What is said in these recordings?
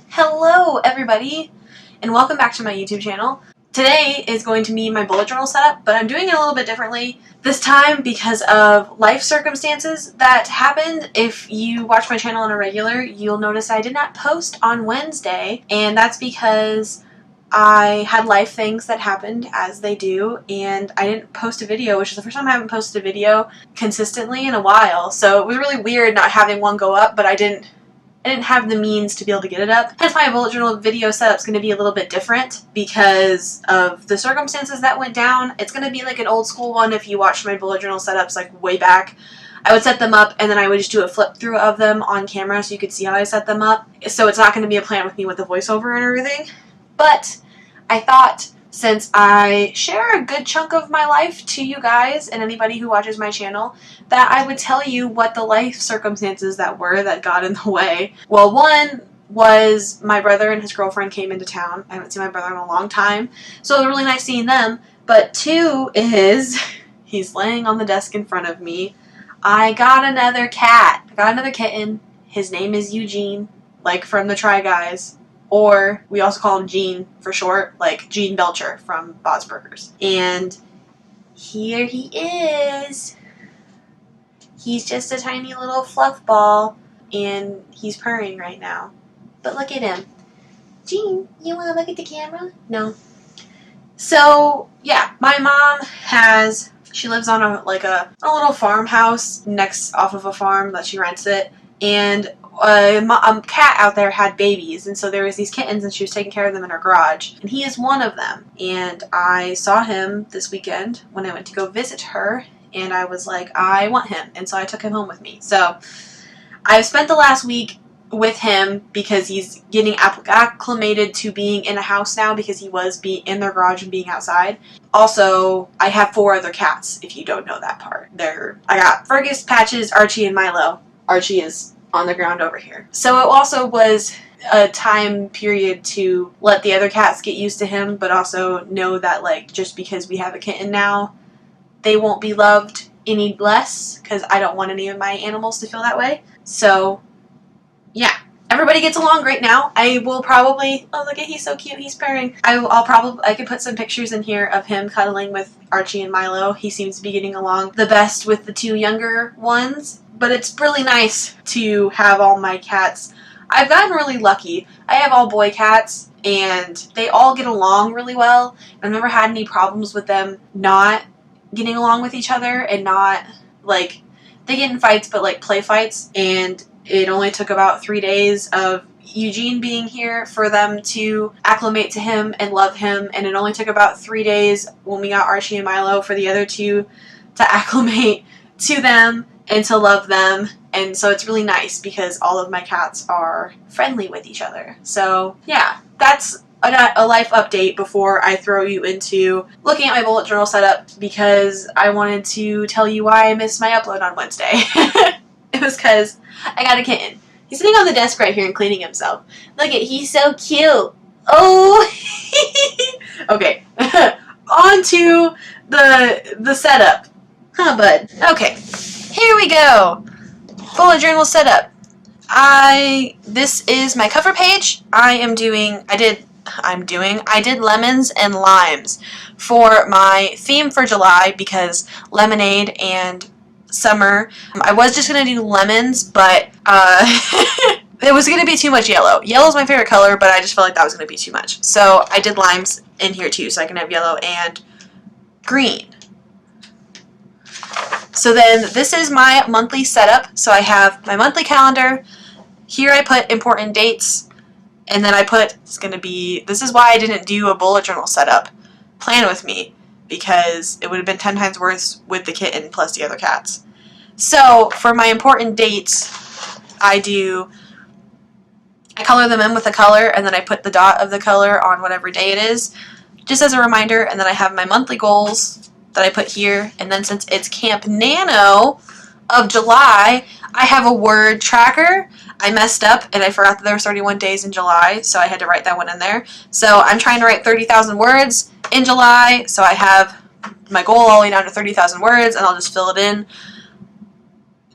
Hello everybody and welcome back to my YouTube channel. Today is going to be my bullet journal setup, but I'm doing it a little bit differently this time because of life circumstances that happened. If you watch my channel on a regular, you'll notice I did not post on Wednesday, and that's because I had life things that happened, as they do, and I didn't post a video, which is the first time I haven't posted a video consistently in a while. So it was really weird not having one go up, but I didn't have the means to be able to get it up. Hence my bullet journal video setup's going to be a little bit different because of the circumstances that went down. It's going to be like an old school one. If you watched my bullet journal setups like way back, I would set them up and then I would just do a flip through of them on camera so you could see how I set them up. So it's not going to be a plan with me with the voiceover and everything. But I thought, since I share a good chunk of my life to you guys and anybody who watches my channel, that I would tell you what the life circumstances that got in the way. Well, one was my brother and his girlfriend came into town. I haven't seen my brother in a long time, so it was really nice seeing them. But two is, he's laying on the desk in front of me. I got another cat. I got another kitten. His name is Eugene, like from the Try Guys. Or we also call him Gene for short, like Gene Belcher from Bob's Burgers. And here he is. He's just a tiny little fluff ball, and he's purring right now. But look at him. Gene, you want to look at the camera? No. So, yeah, my mom she lives on a little farmhouse off of a farm that she rents it, and a cat out there had babies, and so there was these kittens and she was taking care of them in her garage, and he is one of them. And I saw him this weekend when I went to go visit her, and I was like, I want him, and so I took him home with me. So I've spent the last week with him because he's getting acclimated to being in a house now, because he was in their garage and being outside. Also, I have 4 other cats, if you don't know that part. I got Fergus, Patches, Archie, and Milo. Archie is on the ground over here. So it also was a time period to let the other cats get used to him, but also know that, like, just because we have a kitten now, they won't be loved any less, because I don't want any of my animals to feel that way. So, yeah. Everybody gets along great now. I will probably, oh look at, he's so cute, he's purring. I could put some pictures in here of him cuddling with Archie and Milo. He seems to be getting along the best with the 2 younger ones. But it's really nice to have all my cats. I've gotten really lucky. I have all boy cats, and they all get along really well. I've never had any problems with them not getting along with each other, and not, like, they get in fights, but like play fights. And it only took about 3 days of Eugene being here for them to acclimate to him and love him, and it only took about 3 days when we got Archie and Milo for the other 2 to acclimate to them and to love them. And so it's really nice because all of my cats are friendly with each other. So yeah, that's a life update before I throw you into looking at my bullet journal setup, because I wanted to tell you why I missed my upload on Wednesday. It was because I got a kitten. He's sitting on the desk right here and cleaning himself. Look at, he's so cute. Oh, okay. On to the setup. Huh, bud? Okay. Here we go. Bullet journal setup. This is my cover page. I did lemons and limes for my theme for July, because lemonade and summer. I was just going to do lemons, but it was going to be too much yellow. Yellow's my favorite color, but I just felt like that was going to be too much. So I did limes in here too, so I can have yellow and green. So then this is my monthly setup. So I have my monthly calendar. Here I put important dates. And then I put, this is why I didn't do a bullet journal setup plan with me, because it would have been 10 times worse with the kitten plus the other cats. So for my important dates, I color them in with a color, and then I put the dot of the color on whatever day it is, just as a reminder. And then I have my monthly goals that I put here. And then since it's Camp Nano of July, I have a word tracker. I messed up and I forgot that there were 31 days in July, so I had to write that one in there. So I'm trying to write 30,000 words in July, so I have my goal all the way down to 30,000 words, and I'll just fill it in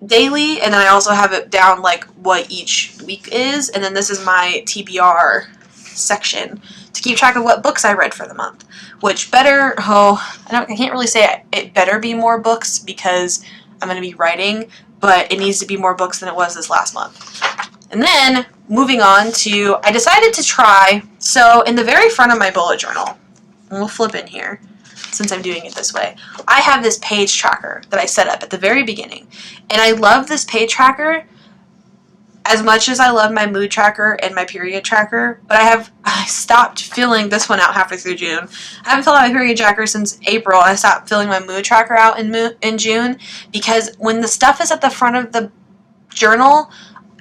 daily, and then I also have it down like what each week is, and then this is my TBR section to keep track of what books I read for the month. Which better, I can't really say it better be more books because I'm going to be writing, but it needs to be more books than it was this last month. And then, moving on to, I decided to try, so in the very front of my bullet journal, and we'll flip in here, since I'm doing it this way, I have this page tracker that I set up at the very beginning. And I love this page tracker as much as I love my mood tracker and my period tracker, but I stopped filling this one out halfway through June. I haven't filled out my period tracker since April. I stopped filling my mood tracker out in June because when the stuff is at the front of the journal,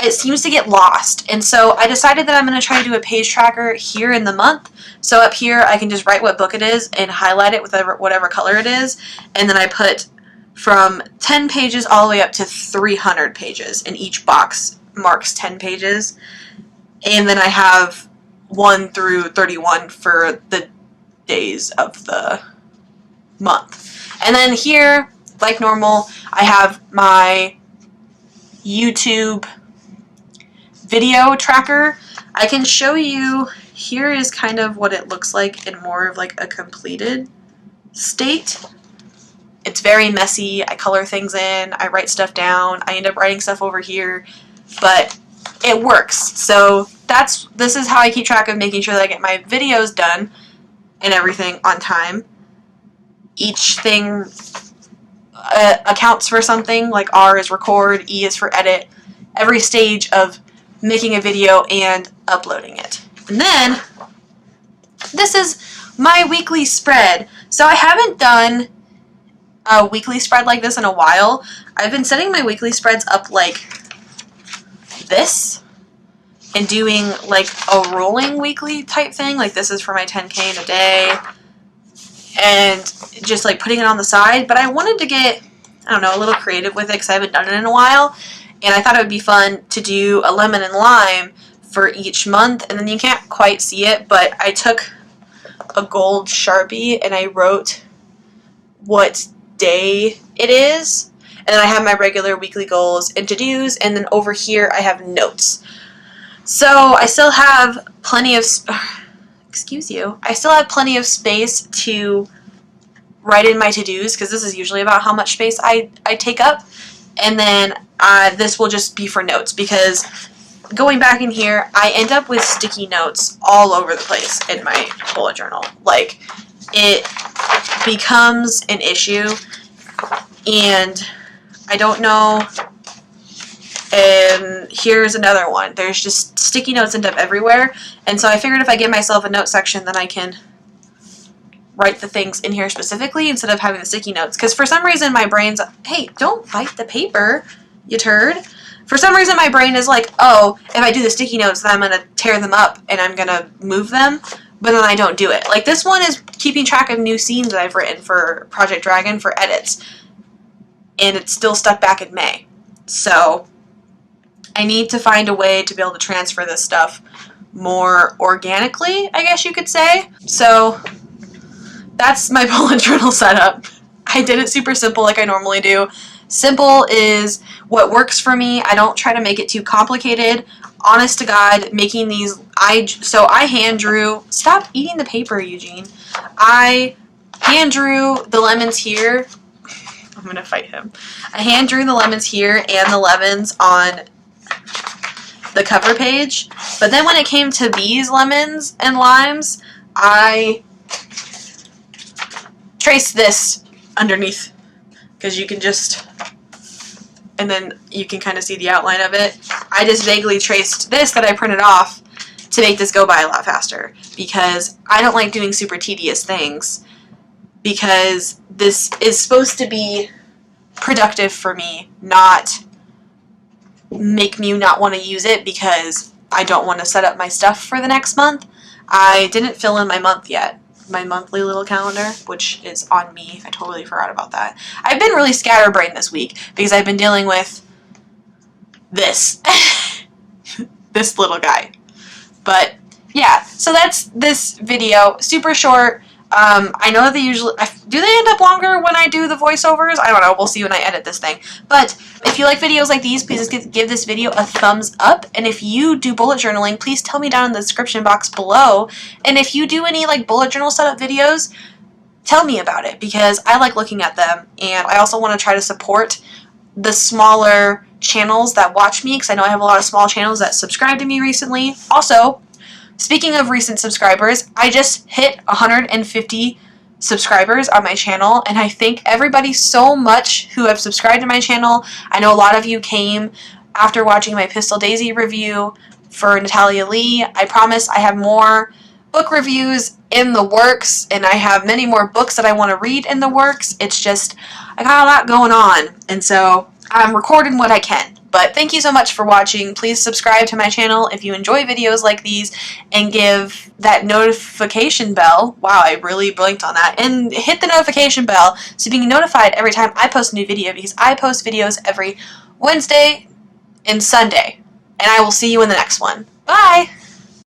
it seems to get lost. And so I decided that I'm going to try to do a page tracker here in the month. So up here I can just write what book it is and highlight it with whatever color it is. And then I put from 10 pages all the way up to 300 pages, and each box marks 10 pages. And then I have 1 through 31 for the days of the month. And then here, like normal, I have my YouTube video tracker. I can show you, here is kind of what it looks like in more of like a completed state. It's very messy. I color things in, I write stuff down, I end up writing stuff over here, but it works. So this is how I keep track of making sure that I get my videos done and everything on time. Each thing accounts for something, like R is record, E is for edit, every stage of making a video and uploading it. And then this is my weekly spread. So I haven't done a weekly spread like this in a while. I've been setting my weekly spreads up like this and doing like a rolling weekly type thing. Like this is for my 10K in a day and just like putting it on the side. But I wanted to get, I don't know, a little creative with it because I haven't done it in a while. And I thought it would be fun to do a lemon and lime for each month. And then you can't quite see it, but I took a gold Sharpie and I wrote what day it is. And then I have my regular weekly goals and to-dos. And then over here I have notes. So I still have plenty of, I still have plenty of space to write in my to-dos because this is usually about how much space I take up. And then this will just be for notes because going back in here, I end up with sticky notes all over the place in my bullet journal. Like, it becomes an issue, and I don't know. And here's another one. There's just sticky notes end up everywhere, and so I figured if I give myself a note section, then I can write the things in here specifically instead of having the sticky notes. Because for some reason my brain's, hey, don't bite the paper, you turd. For some reason my brain is like, oh, if I do the sticky notes, then I'm going to tear them up and I'm going to move them. But then I don't do it. Like this one is keeping track of new scenes that I've written for Project Dragon for edits. And it's still stuck back in May. So I need to find a way to be able to transfer this stuff more organically, I guess you could say. So that's my bullet journal setup. I did it super simple like I normally do. Simple is what works for me. I don't try to make it too complicated. Honest to God, making these, so I hand drew, stop eating the paper, Eugene. I hand drew the lemons here. I'm going to fight him. I hand drew the lemons here and the lemons on the cover page. But then when it came to these lemons and limes, I traced this underneath because you can just, and then you can kind of see the outline of it. I just vaguely traced this that I printed off to make this go by a lot faster because I don't like doing super tedious things because this is supposed to be productive for me, not make me not want to use it because I don't want to set up my stuff for the next month. I didn't fill in my month yet, my monthly little calendar, which is on me. I totally forgot about that. I've been really scatterbrained this week because I've been dealing with this, this little guy. But yeah, so that's this video. Super short. I know that they usually, do they end up longer when I do the voiceovers? I don't know. We'll see when I edit this thing. But if you like videos like these, please give this video a thumbs up. And if you do bullet journaling, please tell me down in the description box below. And if you do any like bullet journal setup videos, tell me about it, because I like looking at them. And I also want to try to support the smaller channels that watch me, because I know I have a lot of small channels that subscribe to me recently. Also, speaking of recent subscribers, I just hit 150 subscribers on my channel, and I thank everybody so much who have subscribed to my channel. I know a lot of you came after watching my Pistol Daisy review for Natalia Lee. I promise I have more book reviews in the works, and I have many more books that I want to read in the works. It's just, I got a lot going on, and so I'm recording what I can. But thank you so much for watching. Please subscribe to my channel if you enjoy videos like these, and give that notification bell. Wow, I really blinked on that. And hit the notification bell so you can be notified every time I post a new video, because I post videos every Wednesday and Sunday. And I will see you in the next one. Bye!